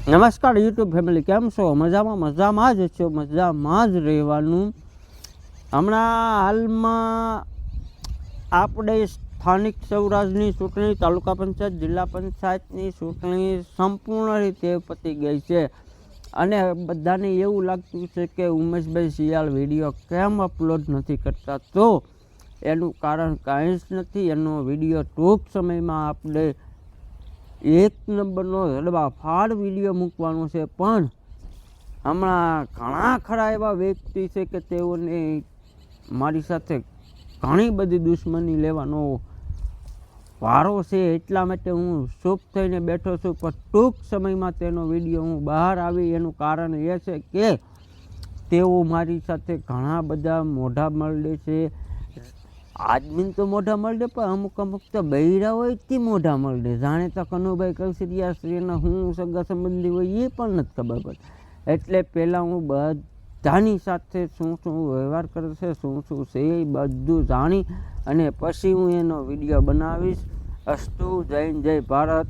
નમસ્કાર YouTube family, કેમ છો? મજામાં જ છો, મજામાં જ રહેવાનું. હમણાં હાલમાં આપણે સ્થાનિક સ્વરાજની ચૂંટણી, તાલુકા પંચાયત, જિલ્લા પંચાયતની ચૂંટણી સંપૂર્ણ રીતે પતી ગઈ છે અને બધાને એવું લાગતું છે કે ઉમેશભાઈ શિયાળ વિડીયો કેમ અપલોડ નથી કરતા. તો એનું કારણ કાંઈ જ નથી. એનો વિડીયો ટૂંક સમયમાં આપણે એક નંબરનો હળવાફાળ વિડીયો મૂકવાનો છે, પણ હમણાં ઘણા ખરા એવા વ્યક્તિ છે કે તેઓને મારી સાથે ઘણી બધી દુશ્મની લેવાનો વારો છે. એટલા માટે હું ચૂપ થઈને બેઠો છું, પણ ટૂંક સમયમાં તેનો વિડીયો હું બહાર આવી. એનું કારણ એ છે કે તેઓ મારી સાથે ઘણા બધા મોઢા મળે છે. આદમી તો મોઢા મળે, પણ અમુક તો બૈરા હોય તે મોઢા મળે. જાણે તો કનુભાઈ કૌશિકિયા શ્રીના હું સગા સંબંધી હોય એ પણ નથી ખબર પડે. એટલે પહેલાં હું બધાની સાથે શું વ્યવહાર કરે છે, શું છે એ બધું જાણી અને પછી હું એનો વિડીયો બનાવીશ. અસ્તુ. જય ભારત.